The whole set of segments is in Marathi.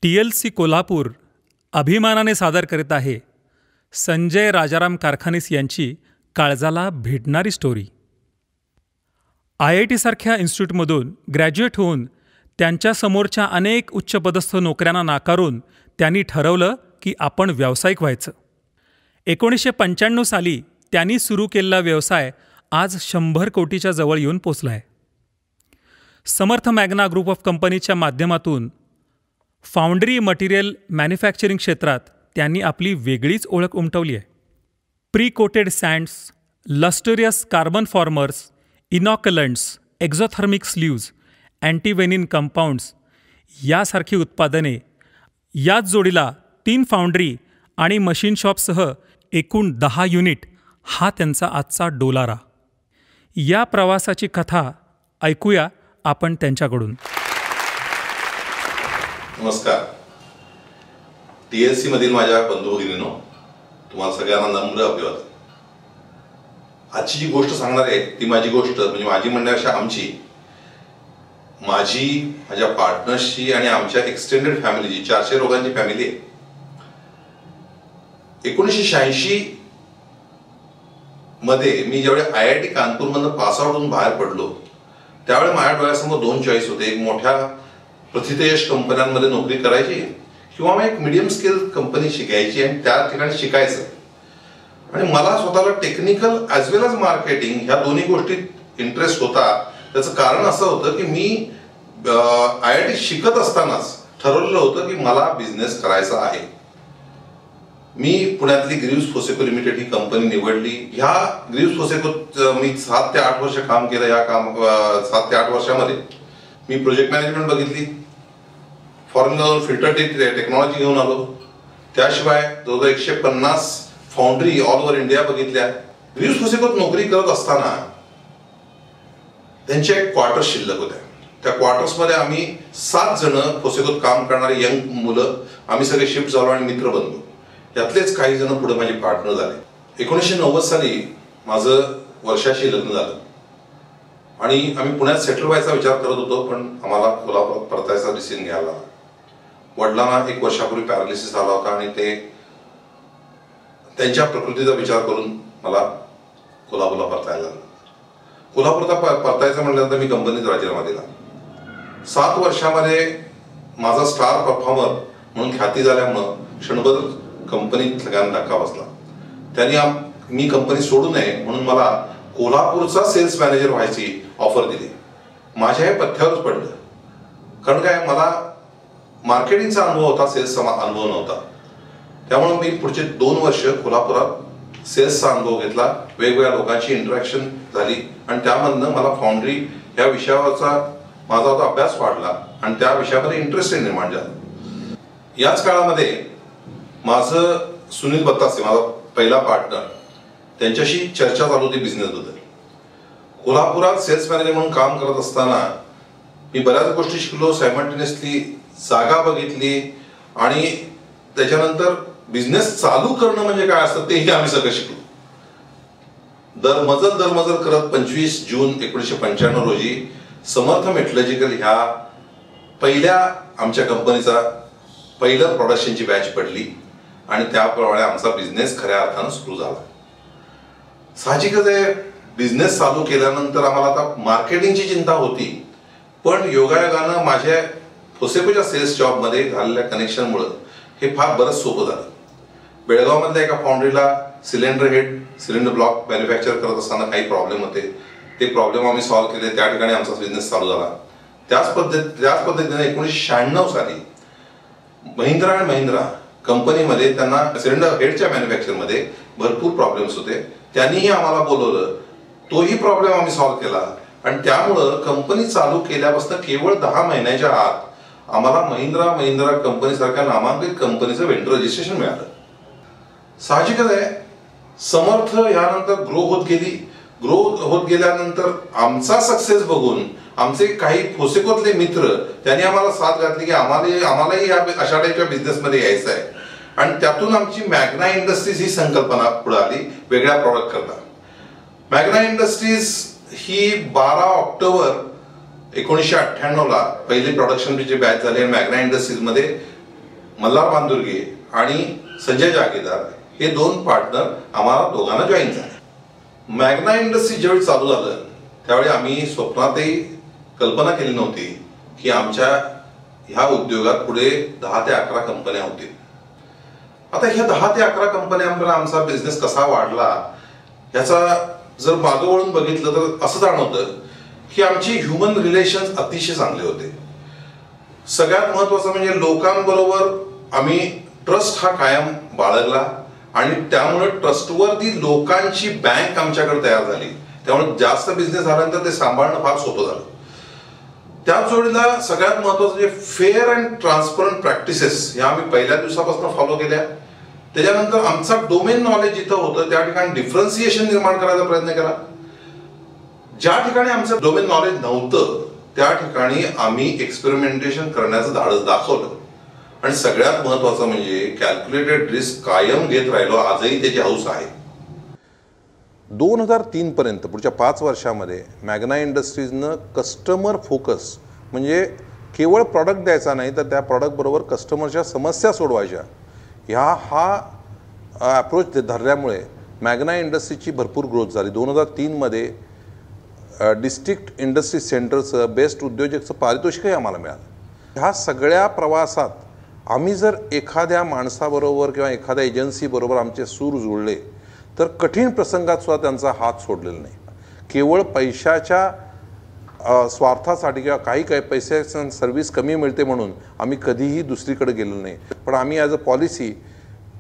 TLC कोल्हापूर अभिमानाने सादर करीत आहे संजय राजाराम कारखानीस यांची काळजाला भिडणारी स्टोरी। IIT सारख्या इन्स्टिट्यूटमधून ग्रॅज्युएट होऊन त्यांच्या समोरच्या अनेक उच्चपदस्थ नोकऱ्यांना नाकारून त्यांनी ठरवलं की आपण व्यावसायिक व्हायचं। 1995 साली त्यांनी सुरू केलेला व्यवसाय आज 100 कोटीच्या जवळ येऊन पोचलाय। समर्थ मॅग्ना ग्रुप ऑफ कंपनीच्या माध्यमातून फाउंड्री मटेरियल मॅन्युफॅक्चरिंग क्षेत्रात त्यांनी आपली वेगळीच ओळख उमटवली आहे। Pre coated sands, lustrous carbon formers, inoculants, exothermic sleeves, antiveining compounds यासारखी उत्पादने, याच जोडीला 3 फाउंड्री आणि मशीन शॉपसह एकूण 10 युनिट हा त्यांचा आजचा डोलारा। या प्रवासाची कथा ऐकूया आपण त्यांच्याकडून। नमस्कार। TLC मधील माझ्या बंधू भगिनींनो, तुम्हाला सगळ्यांना नम्र अभिवादन। आजची जी गोष्ट सांगणार आहे ती माझी गोष्ट म्हणजे माझी म्हणण्यापेक्षा आमची, माझ्या पार्टनर्सची आणि आमच्या एक्सटेंडेड फॅमिलीची, 400 लोकांची फॅमिली आहे। 1986 मध्ये मी ज्यावेळी IIT कानपूरमधून पास आउट होऊन बाहेर पडलो त्यावेळी माझ्या डोळ्यासमोर 2 चॉईस होते। एक मोठ्या प्रथितयश कंपन्यांमध्ये नोकरी करायची किंवा मग एक मीडियम स्केल कंपनी शिकायची आणि त्या ठिकाणी शिकायचं। आणि मला स्वतःला टेक्निकल ॲज वेल एज मार्केटिंग ह्या दोन्ही गोष्टीत इंटरेस्ट होता। त्याचं कारण असं होतं की मी IIT शिकत असतानाच ठरवलेलं होतं की मला बिझनेस करायचा आहे। मी पुण्यातली ग्रीव्स फोसेको लिमिटेड ही कंपनी निवडली। ह्या ग्रीव्स फोसेकोत मी 7 ते 8 वर्ष काम केलं। या 7 ते 8 वर्षामध्ये मी प्रोजेक्ट मॅनेजमेंट बघितली, फॉरेनमधून फिल्टर टेक्नॉलॉजी घेऊन आलो। त्याशिवाय जवळजवळ 150 फाउंड्री ऑल ओव्हर इंडिया बघितल्या। ग्रीव्स फोसेकोत नोकरी करत असताना त्यांच्या एक क्वार्टर्स शिल्लक होत्या। त्या क्वार्टर्समध्ये आम्ही 7 जण फोसेकोत काम करणारे यंग मुलं आम्ही सगळे शिफ्ट झालो आणि मित्र बनलो। यातलेच काही जण पुढे माझे पार्टनर झाले। 1990 साली माझं वर्षाशी लग्न झालं आणि आम्ही पुण्यात सेटल व्हायचा विचार करत होतो, पण आम्हाला कोल्हापुरात परतायचा डिसिजन घ्यायला। वडिलांना 1 वर्षापूर्वी पॅरालिसिस आला होता आणि ते त्यांच्या प्रकृतीचा विचार करून मला कोल्हापूरला परतायला लागलं। कोल्हापूरला परतायचं म्हटल्यानंतर मी कंपनीत राजीनामा दिला। 7 वर्षामध्ये माझा स्टार परफॉर्मर म्हणून ख्याती झाल्यामुळं क्षणभर कंपनीत सगळ्यांना धक्का बसला। त्यांनी मी कंपनी सोडू नये म्हणून मला कोल्हापूरचा सेल्स मॅनेजर व्हायची ऑफर दिली। माझ्या हे पथ्यावरच पडलं, कारण काय मला मार्केटिंगचा अनुभव होता, सेल्सचा अनुभव नव्हता। त्यामुळे मी पुढचे 2 वर्ष कोल्हापुरात सेल्सचा अनुभव घेतला, वेगवेगळ्या लोकांची इंटरॅक्शन झाली आणि त्यामधनं मला फाउंड्री या विषयावरचा माझा अभ्यास वाढला आणि त्या विषयामध्ये इंटरेस्ट निर्माण झाला। याच काळामध्ये माझं सुनील बत्तासे, माझा पहिला पार्टनर, त्यांच्याशी चर्चा चालू होती बिझनेसबद्दल। कोल्हापुरात सेल्स मॅनेजर म्हणून काम करत असताना मी बऱ्याच गोष्टी शिकलो, सायमल्टेनियसली जागा बघितली आणि त्याच्यानंतर बिझनेस चालू करणं म्हणजे काय असतं तेही आम्ही सगळं शिकलो। दरमजल करत 25 जून 1995 रोजी समर्थ मेटलर्जिकल ह्या पहिल्या आमच्या कंपनीचा पहिलं प्रोडक्शनची बॅच पडली आणि त्याप्रमाणे आमचा बिझनेस खऱ्या अर्थानं सुरू झाला। साहजिकच आहे, बिझनेस चालू केल्यानंतर आम्हाला आता मार्केटिंगची चिंता होती, पण योगायोगानं माझ्या फोसेकोच्या सेल्स जॉबमध्ये झालेल्या कनेक्शनमुळे हे फार बरंच सोपं झालं। बेळगावमधल्या एका फाउंड्रीला सिलेंडर ब्लॉक मॅन्युफॅक्चर करत असताना काही प्रॉब्लेम होते, ते प्रॉब्लेम आम्ही सॉल्व्ह केले। त्या ठिकाणी आमचा बिझनेस चालू झाला। त्याच पद्धतीने 1996 साली महिंद्रा अँड महिंद्रा कंपनीमध्ये त्यांना सिलेंडर हेडच्या मॅन्युफॅक्चरमध्ये भरपूर प्रॉब्लेम्स होते। त्यांनीही आम्हाला बोलवलं, तोही प्रॉब्लेम आम्ही सॉल्व्ह केला आणि त्यामुळं कंपनी चालू केल्यापासून केवळ 10 महिन्याच्या आत आम्हाला महिंद्रा कंपनीसारख्या नामांकित कंपनीचं वेंडर रजिस्ट्रेशन मिळालं। साहजिकच आहे, समर्थ यानंतर ग्रो होत गेल्यानंतर आमचा सक्सेस बघून आमचे काही फोसेकोतले मित्र त्यांनी आम्हाला साथ घातली की आम्हालाही अशा टाईपच्या बिझनेसमध्ये यायचं आहे आणि त्यातून आमची मॅग्ना इंडस्ट्रीज ही संकल्पना पुढे आली वेगळ्या प्रॉडक्ट करता। मॅग्ना इंडस्ट्रीज ही 12 ऑक्टोबर 1998 ला पहिली प्रोडक्शनची बॅच झाली आणि मॅग्ना इंडस्ट्रीज मध्ये मल्हार बांदुर्गे आणि संजय जागीरदार हे 2 पार्टनर आम्हाला दोघांना जॉईन झाले. मॅग्ना इंडस्ट्री ज्यावेळी चालू झालं त्यावेळी आम्ही स्वप्नातही कल्पना केली नव्हती की आमच्या ह्या उद्योगात पुढे 10 ते 11 कंपन्या होतील. आता ह्या 10 ते 11 कंपन्यांमध्ये आमचा बिझनेस कसा वाढला याचा जर मागं वळून बघितलं तर असं जाणवतं की आमची ह्युमन रिलेशन्स अतिशय चांगले होते. सगळ्यात महत्त्वाचं म्हणजे लोकांबरोबर आम्ही ट्रस्ट हा कायम बाळगला आणि त्यामुळे ट्रस्टवरती लोकांची बँक आमच्याकडे तयार झाली. त्यामुळे जास्त बिझनेस झाल्यानंतर ते सांभाळणं फार सोपं झालं. त्याच जोडीला सगळ्यात महत्त्वाचं म्हणजे फेअर अँड ट्रान्सपरंट प्रॅक्टिसेस ह्या आम्ही पहिल्या दिवसापासून फॉलो केल्या. त्याच्यानंतर आमचा डोमेन नॉलेज जिथं होतं त्या ठिकाणी डिफरन्सिएशन निर्माण करायचा प्रयत्न केला. ज्या ठिकाणी आमचं डोमेन नॉलेज नव्हतं त्या ठिकाणी आम्ही एक्सपेरिमेंटेशन करण्याचं धाडस दाखवलं. आणि सगळ्यात महत्त्वाचं म्हणजे कॅल्क्युलेटेड रिस्क कायम घेत राहिलो. आजही त्याची हौस आहे. 2003 पर्यंत पुढच्या 5 वर्षामध्ये मॅग्ना इंडस्ट्रीजनं कस्टमर फोकस म्हणजे केवळ प्रॉडक्ट द्यायचा नाही तर त्या प्रॉडक्ट बरोबर कस्टमरच्या समस्या सोडवायच्या हा अप्रोच धरल्यामुळे मॅग्ना इंडस्ट्रीची भरपूर ग्रोथ झाली. 2003 मध्ये डिस्ट्रिक्ट इंडस्ट्री सेंटरचं बेस्ट उद्योजकचं पारितोषिकही आम्हाला मिळालं. ह्या सगळ्या प्रवासात आम्ही जर एखाद्या माणसाबरोबर किंवा एखाद्या एजन्सीबरोबर आमचे सूर जुळले तर कठीण प्रसंगात सुद्धा त्यांचा हात सोडलेला नाही. केवळ पैशाच्या स्वार्थासाठी किंवा काही पैशाची सर्व्हिस कमी मिळते म्हणून आम्ही कधीही दुसरीकडे गेलो नाही. पण आम्ही ॲज अ पॉलिसी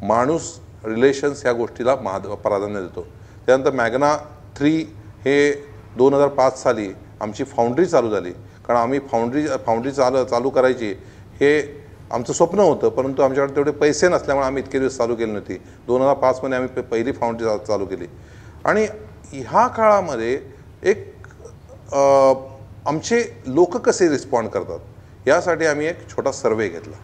माणूस रिलेशन्स ह्या गोष्टीला प्राधान्य देतो. त्यानंतर मॅग्ना 3 हे 2005 साली आमची फाउंड्री चालू झाली. कारण आम्ही फाउंड्री चालू करायची हे आमचं स्वप्न होतं परंतु आमच्याकडे तेवढे पैसे नसल्यामुळे आम्ही इतके दिवस चालू केली नव्हती. 2005 मध्ये आम्ही पहिली फाउंड्री चालू केली. आणि ह्या काळामध्ये एक आमचे लोक कसे रिस्पॉन्ड करतात यासाठी आम्ही एक छोटा सर्वे घेतला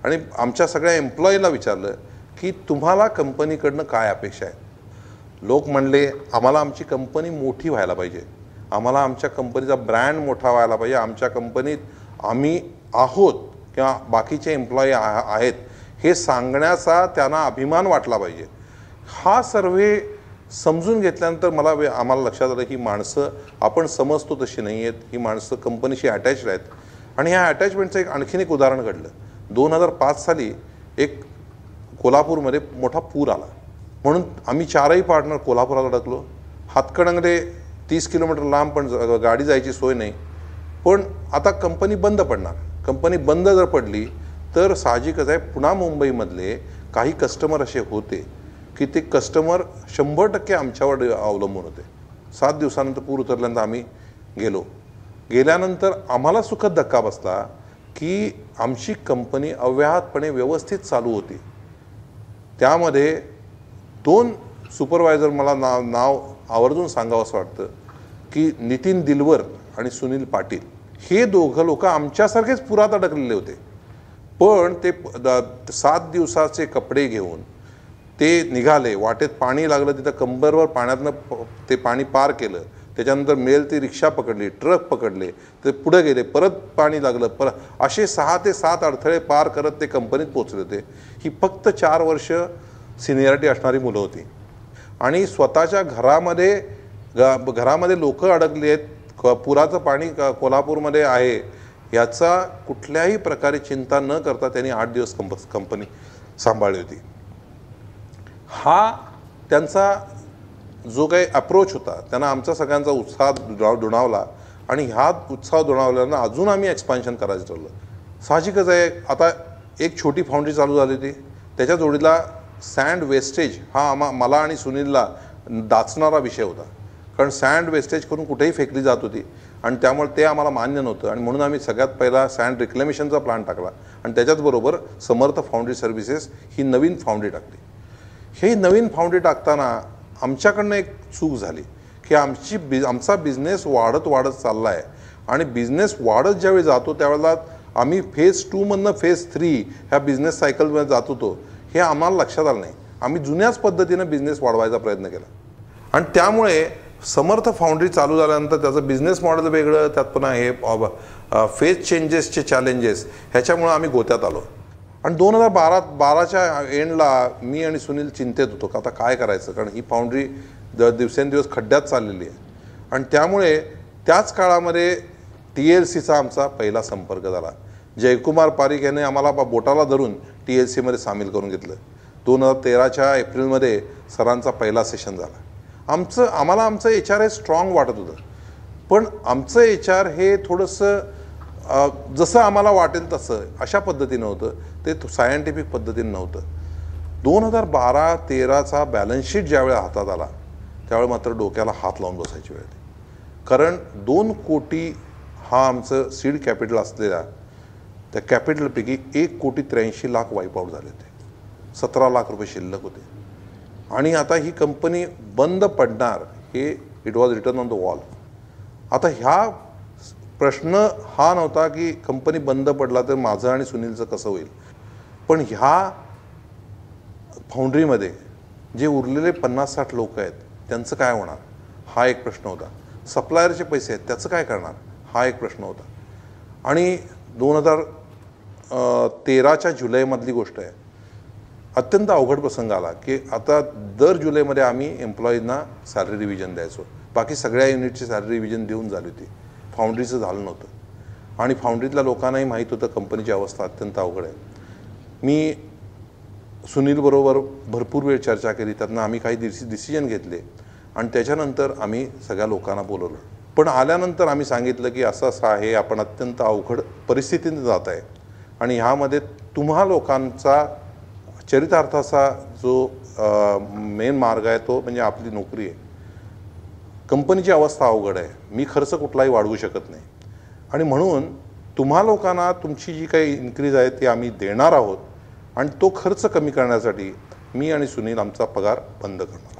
आणि आमच्या सगळ्या एम्प्लॉईला विचारलं की तुम्हाला कंपनीकडनं काय अपेक्षा आहे. लोक म्हणले आम्हाला आमची कंपनी मोठी व्हायला पाहिजे, आम्हाला आमच्या कंपनीचा ब्रँड मोठा व्हायला पाहिजे, आमच्या कंपनीत आम्ही आहोत किंवा बाकीचे एम्प्लॉई आहेत हे सांगण्याचा त्यांना अभिमान वाटला पाहिजे. हा सर्वे समजून घेतल्यानंतर आम्हाला लक्षात आलं ही माणसं आपण समजतो तशी नाही आहेत. ही माणसं कंपनीशी अटॅच्ड आहेत. आणि ह्या अटॅचमेंटचं आणखीन एक उदाहरण घडलं. 2005 साली एक कोल्हापूरमध्ये मोठा पूर आला म्हणून आम्ही 4ही पार्टनर कोल्हापुराला अडकलो. हातकणंगले 30 किलोमीटर लांब पण गाडी जायची सोय नाही. पण आता कंपनी बंद पडणार. कंपनी बंद जर पडली तर साहजिकच आहे पुन्हा मुंबईमधले काही कस्टमर असे होते की ते कस्टमर 100% आमच्यावर अवलंबून होते. 7 दिवसानंतर पूर उतरल्यानंतर आम्ही गेल्यानंतर आम्हाला सुखद धक्का बसला की आमची कंपनी अव्याहतपणे व्यवस्थित चालू होती. त्यामध्ये 2 सुपरवायझर मला नाव आवर्जून सांगावं असं वाटतं की नितीन दिलवर आणि सुनील पाटील हे दोघं लोक आमच्यासारखेच पुरात अडकलेले होते. पण ते 7 दिवसाचे कपडे घेऊन ते निघाले. वाटेत पाणी लागलं तिथं कंबरवर पाण्यातनं ते पाणी पार केलं. त्याच्यानंतर मिळेल ती रिक्षा पकडली, ट्रक पकडले, ते पुढे गेले, परत पाणी लागलं, असे 6 ते 7 अडथळे पार करत ते कंपनीत पोचले होते. ही फक्त 4 वर्ष सिनियरिटी असणारी मुलं होती. आणि स्वतःच्या घरामध्ये लोक अडकली आहेत, पुराचं पाणी कोल्हापूरमध्ये आहे याचा कुठल्याही प्रकारे चिंता न करता त्यांनी 8 दिवस कंपनी सांभाळली होती. हा त्यांचा जो काही अप्रोच होता त्यांना आमचा सगळ्यांचा उत्साह दुणावला आणि ह्या उत्साह दुणावल्यानं अजून आम्ही एक्सपान्शन करायचं ठरलं. साहजिकच आहे आता एक छोटी फाउंड्री चालू झाली होती. त्याच्या जोडीला सँड वेस्टेज हा मला आणि सुनीलला डाचणारा विषय होता. कारण सँड वेस्टेज करून कुठेही फेकली जात होती आणि त्यामुळे ते आम्हाला मान्य नव्हतं. आणि म्हणून आम्ही सगळ्यात पहिला सँड रिक्लेमेशनचा प्लान टाकला आणि त्याच्याचबरोबर समर्थ फाउंड्री सर्व्हिसेस ही नवीन फाउंड्री टाकली. ही नवीन फाउंड्री टाकताना आमच्याकडनं एक चूक झाली की आमचा बिझनेस वाढत चालला आहे आणि बिझनेस वाढत ज्यावेळी जातो त्यावेळेला आम्ही फेज 2 मधनं फेज 3 ह्या बिझनेस सायकलमध्ये जात होतो हे आम्हाला लक्षात आलं नाही. आम्ही जुन्याच पद्धतीनं बिझनेस वाढवायचा प्रयत्न केला आणि त्यामुळे समर्थ फाउंड्री चालू झाल्यानंतर त्याचं बिझनेस मॉडेल वेगळं, त्यात पुन्हा हे फेज चेंजेसचे चॅलेंजेस ह्याच्यामुळे आम्ही गोत्यात आलो. आणि 2012च्या एंडला मी आणि सुनील चिंतेत होतो का आता काय करायचं, कारण ही फाउंड्री दिवसेंदिवस खड्ड्यात चाललेली आहे. आणि त्यामुळे त्याच काळामध्ये TLCचा आमचा पहिला संपर्क झाला. जयकुमार पारिक याने आम्हाला बोटाला धरून TLCमध्ये सामील करून घेतलं. 2013च्या एप्रिलमध्ये सरांचा पहिला सेशन झाला. आम्हाला आमचं HR हे स्ट्रॉंग वाटत होतं, पण आमचं HR हे थोडंसं जसं आम्हाला वाटेल तसं अशा पद्धतीनं होतं, ते सायंटिफिक पद्धतीनं नव्हतं. 2012-13चा बॅलन्स शीट ज्यावेळेला हातात आला त्यावेळेला मात्र डोक्याला हात लावून बसायची वेळ होती. कारण 2 कोटी हा आमचं सीड कॅपिटल असलेल्या त्या कॅपिटलपैकी 1,83,00,000 वाईप आऊट झाले होते. 17 लाख रुपये शिल्लक होते. आणि आता ही कंपनी बंद पडणार हे it was written on the wall. आता ह्या प्रश्न हा नव्हता की कंपनी बंद पडला तर माझं आणि सुनीलचं कसं होईल, पण ह्या फाउंड्रीमध्ये जे उरलेले 50-60 लोक आहेत त्यांचं काय होणार हा एक प्रश्न होता. सप्लायरचे पैसे आहेत त्याचं काय करणार हा एक प्रश्न होता. आणि 2013च्या जुलैमधली गोष्ट आहे, अत्यंत अवघड प्रसंग आला की आता दर जुलैमध्ये आम्ही एम्प्लॉईजना सॅलरी रिव्हिजन द्यायचो. बाकी सगळ्या युनिटची सॅलरी रिव्हिजन देऊन झाली होती, फाउंड्रीचं झालं नव्हतं. आणि फाउंड्रीतल्या लोकांनाही माहीत होतं कंपनीची अवस्था अत्यंत अवघड आहे. मी सुनीलबरोबर भरपूर वेळ चर्चा केली, त्यातनं आम्ही काही डिसिजन घेतले आणि त्याच्यानंतर आम्ही सगळ्या लोकांना बोलवलं. पण आल्यानंतर आम्ही सांगितलं की असं असं आहे, आपण अत्यंत अवघड परिस्थितीने जात आहे आणि ह्यामध्ये तुम्हा लोकांचा चरितार्थाचा जो मेन मार्ग आहे तो म्हणजे आपली नोकरी आहे. कंपनीची अवस्था अवघड आहे, मी खर्च कुठलाही वाढवू शकत नाही आणि म्हणून तुम्हा लोकांना तुमची जी काही इन्क्रीज आहे ती आम्ही देणार आहोत आणि तो खर्च कमी करण्यासाठी मी आणि सुनील आमचा पगार बंद करणार आहोत.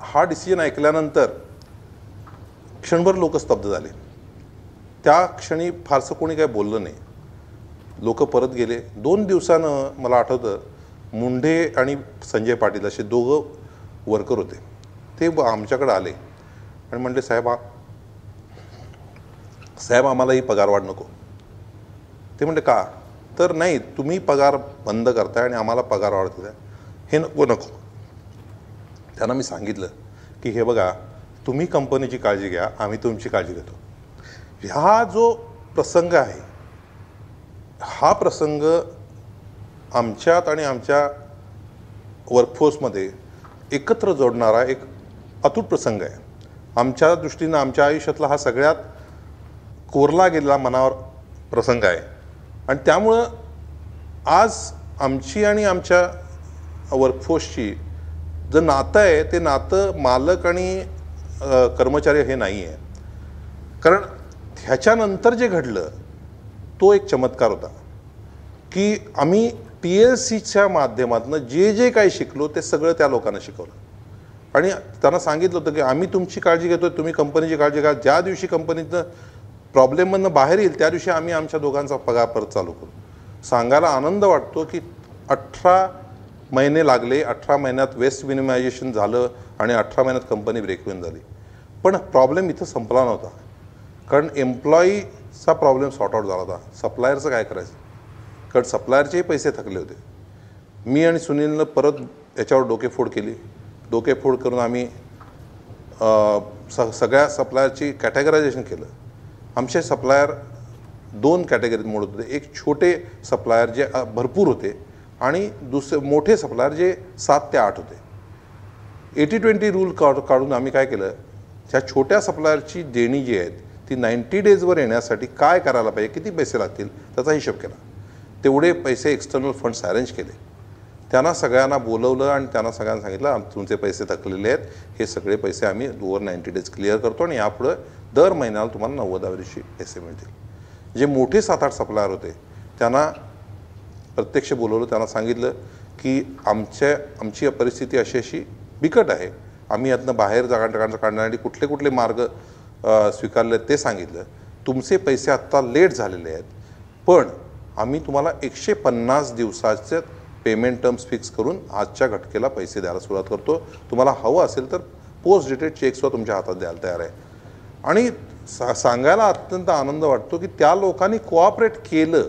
हा डिसिजन ऐकल्यानंतर क्षणभर लोक स्तब्ध झाले. त्या क्षणी फारसं कोणी काही बोललं नाही. लोक परत गेले. 2 दिवसानं मला आठवतं मुंढे आणि संजय पाटील असे दोघं वर्कर होते, ते आमच्याकडे आले आणि म्हणले साहेब आम्हाला ही पगारवाढ नको. ते म्हणले का, तर नाही तुम्ही पगार बंद करताय आणि आम्हाला पगार वाढ देताय, हे नको. त्यांना मी सांगितलं की हे बघा तुम्ही कंपनीची काळजी घ्या, आम्ही तुमची काळजी घेतो. हा जो प्रसंग आहे हा प्रसंग आमच्यात आणि आमच्या वर्कफोर्समध्ये एकत्र जोडणारा एक अतूट प्रसंग आहे. आमच्या दृष्टीनं आमच्या आयुष्यातला हा सगळ्यात कोरला गेलेला मनावर प्रसंग आहे आणि त्यामुळं आज आमची आणि आमच्या वर्कफोर्सची जे नातं आहे ते नातं मालक आणि कर्मचारी हे नाही आहे. कारण ह्याच्यानंतर जे घडलं तो एक चमत्कार होता की आम्ही TLCच्या माध्यमातून जे काही शिकलो ते सगळं त्या लोकांना शिकवलं आणि त्यांना सांगितलं होतं की आम्ही तुमची काळजी घेतो, तुम्ही कंपनीची काळजी घ्या. ज्या दिवशी कंपनीतनं प्रॉब्लेममधनं बाहेर येईल त्या दिवशी आम्ही आमच्या दोघांचा पगार परत चालू करू. सांगायला आनंद वाटतो की 18 महिने लागले. 18 महिन्यात वेस्ट मिनिमायझेशन झालं आणि 18 महिन्यात कंपनी ब्रेकइव्हन झाली. पण प्रॉब्लेम इथं संपला नव्हता, कारण एम्प्लॉईचा प्रॉब्लेम सॉर्ट आउट झाला होता. सप्लायरचं काय करायचं, कारण सप्लायरचेही पैसे थकले होते. मी आणि सुनीलनं परत याच्यावर डोकेफोड केली. डोकेफोड करून आम्ही सगळ्या सप्लायरची कॅटेगरायझेशन केलं. आमचे सप्लायर 2 कॅटेगरीत मोडत होते. एक छोटे सप्लायर जे भरपूर होते आणि दुसरे मोठे सप्लायर जे 7 ते 8 होते. 80-20 रूल काढून आम्ही काय केलं, त्या छोट्या सप्लायरची देणी जी आहेत ती 90 डेजवर येण्यासाठी काय करायला पाहिजे, किती पैसे लागतील त्याचा हिशोब केला. तेवढे पैसे एक्सटर्नल फंड्स अरेंज केले. त्यांना सगळ्यांना बोलवलं आणि त्यांना सगळ्यांना सांगितलं तुमचे पैसे थकलेले आहेत, हे सगळे पैसे आम्ही ओव्हर 90 डेज क्लिअर करतो आणि यापुढं दर महिन्याला तुम्हाला 90व्या दिवशी पैसे मिळतील. जे मोठे 7-8 सप्लायर होते त्यांना प्रत्यक्ष बोलवलं. त्यांना सांगितलं की आमची परिस्थिती अशी बिकट आहे, आम्ही यातनं बाहेर काढण्यासाठी कुठले मार्ग स्वीकारले ते सांगितलं. तुमचे पैसे आत्ता लेट झालेले आहेत, पण आम्ही तुम्हाला 150 दिवसाचे पेमेंट टर्म्स फिक्स करून आजच्या घटकेला पैसे द्यायला सुरुवात करतो. तुम्हाला हवं असेल तर पोस्ट डेटेड चेकसुद्धा तुमच्या हातात द्यायला तयार आहे. आणि सांगायला अत्यंत आनंद वाटतो की त्या लोकांनी कोऑपरेट केलं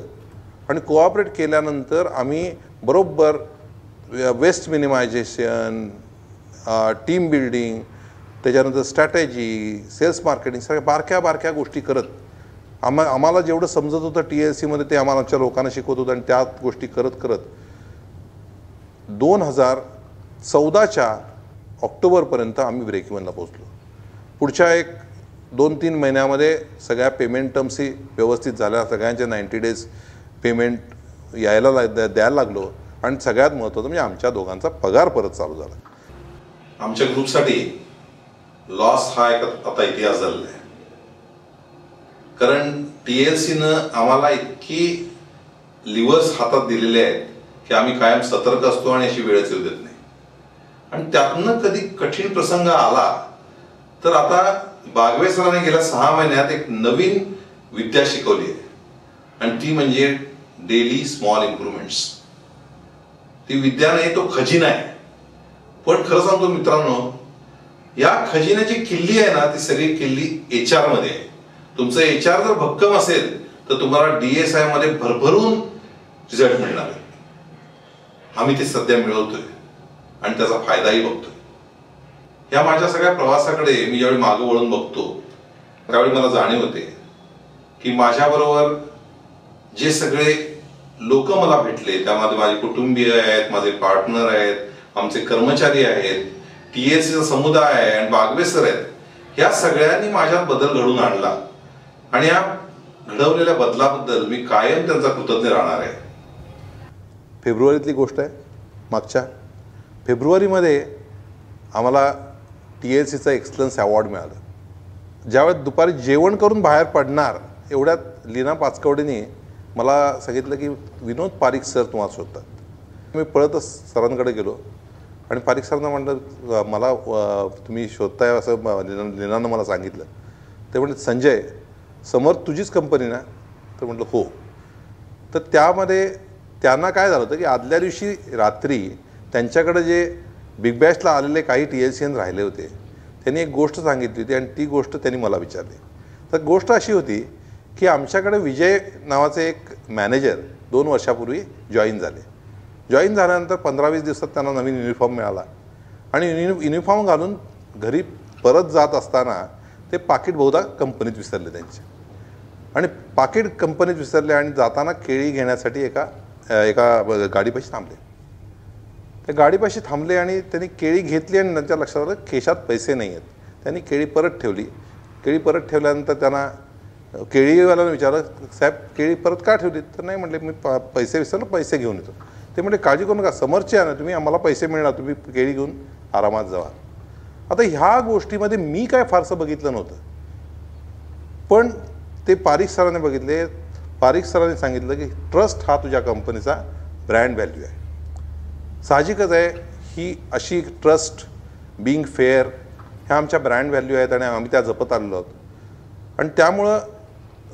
आणि कोऑपरेट केल्यानंतर आम्ही बरोबर वेस्ट मिनिमायझेशन, टीम बिल्डिंग, त्याच्यानंतर स्ट्रॅटेजी, सेल्स मार्केटिंग, सगळ्या बारक्या बारक्या गोष्टी करत आम्हाला जेवढं समजत होतं TLCमध्ये ते आम्हाला आमच्या लोकांना शिकवत होतं आणि त्या गोष्टी करत करत 2014च्या ऑक्टोबरपर्यंत आम्ही ब्रेक इव्हनला पोहोचलो. पुढच्या एक 2-3 महिन्यामध्ये सगळ्या पेमेंट टर्म्सही व्यवस्थित झाल्या, सगळ्यांचे 90 डेज पेमेंट द्यायला लागलो आणि सगळ्यात महत्त्वाचं म्हणजे आमच्या दोघांचा पगार परत चालू झाला. आमच्या ग्रुपसाठी लॉस हा एक आता इतिहास झालेला आहे, कारण TLCनं आम्हाला इतकी लिव्हर्स हातात दिलेले आहेत की आम्ही कायम सतर्क असतो आणि अशी वेळच येऊ देत नाही. आणि त्यातनं कधी कठीण प्रसंग आला तर आता बागवे सरांनी गेल्या 6 महिन्यात एक नवीन विद्या शिकवली आहे आणि ती म्हणजे डेली स्मॉल इम्प्रूव्हमेंट्स. ती विद्या नाही, तो खजिना आहे. पण खरं सांगतो मित्रांनो, या खजिन्याची किल्ली आहे ना, ती सगळी किल्ली HR मध्ये आहे. तुमचं HR जर भक्कम असेल तर तुम्हाला DSI मध्ये भरभरून रिझल्ट मिळणार आहे. आम्ही ते सध्या मिळवतोय आणि त्याचा फायदाही बघतोय. या माझ्या सगळ्या प्रवासाकडे मी ज्यावेळी मागं वळून बघतो त्यावेळी मला जाणीव होते की माझ्याबरोबर जे सगळे लोक मला भेटले त्यामध्ये माझे कुटुंबीय आहेत, माझे पार्टनर आहेत, आमचे कर्मचारी आहेत, TLCचा समुदाय आहे आणि बागवे सर आहेत. या सगळ्यांनी माझ्यात बदल घडवून आणला आणि या घडवलेल्या बदलाबद्दल मी कायम त्यांचा कृतज्ञ राहणार आहे. फेब्रुवारीतली गोष्ट आहे. मागच्या फेब्रुवारीमध्ये आम्हाला TLCचा एक्सलन्स अवॉर्ड मिळाला. ज्यावेळेस दुपारी जेवण करून बाहेर पडणार एवढ्यात लीना पाचकवडेने मला सांगितलं की विनोद पारिख सर तुम्हाला शोधतात. मी पळतच सरांकडे गेलो आणि पारिख सरांना म्हटलं मला तुम्ही शोधताय असं लीनानं मला सांगितलं. ते म्हटलं संजय समोर तुझीच कंपनी ना? तर म्हटलं हो. तर त्यामध्ये त्यांना काय झालं होतं की आदल्या दिवशी रात्री त्यांच्याकडे जे बिग बॅशला आलेले काही TLCN राहिले होते त्यांनी एक गोष्ट सांगितली होती आणि ती गोष्ट त्यांनी मला विचारली. तर गोष्ट अशी होती की आमच्याकडे विजय नावाचे एक मॅनेजर 2 वर्षापूर्वी जॉईन झाले. जॉईन झाल्यानंतर 15-20 दिवसात त्यांना नवीन युनिफॉर्म मिळाला आणि युनिफॉर्म घालून घरी परत जात असताना ते पाकिट बहुधा कंपनीत विसरले त्यांचे आणि पाकिट कंपनीत विसरले आणि जाताना केळी घेण्यासाठी एका गाडीपाशी थांबले. त्या गाडीपाशी थांबले आणि त्यांनी केळी घेतली आणि त्यांच्या लक्षात आलं खिशात पैसे नाही आहेत. त्यांनी केळी परत ठेवली. केळी परत ठेवल्यानंतर त्यांना केळीवाल्यानं विचारलं साहेब केळी परत का ठेवली? तर नाही म्हटले मी पैसे विसरलो, पैसे घेऊन येतो. ते म्हटले काळजी करू नका, समोरचे आहे ना तुम्ही, आम्हाला पैसे मिळणार, तुम्ही केळी घेऊन आरामात जावा. आता ह्या गोष्टीमध्ये मी काय फारसं बघितलं नव्हतं, पण ते पारिख सरांनी बघितले. पारिख सरांनी सांगितलं की ट्रस्ट हा तुझ्या कंपनीचा ब्रँड व्हॅल्यू आहे. साहजिकच आहे, ही अशी ट्रस्ट, बिंग फेअर ह्या आमच्या ब्रँड व्हॅल्यू आहेत आणि आम्ही त्या जपत आलेलो आहोत. आणि त्यामुळं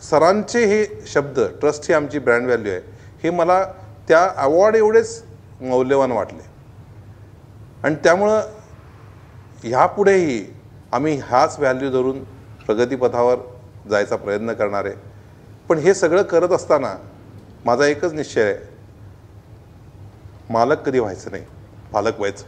सरांचे हे शब्द, ट्रस्ट ही आमची ब्रँड व्हॅल्यू आहे, हे मला त्या अवॉर्ड एवढेच मौल्यवान वाटले. आणि त्यामुळं ह्यापुढेही आम्ही ह्याच व्हॅल्यू धरून प्रगतीपथावर जायचा प्रयत्न करणार आहे. पण हे सगळं करत असताना माझा एकच निश्चय आहे, मालक कधी व्हायचं नाही, पालक व्हायचं.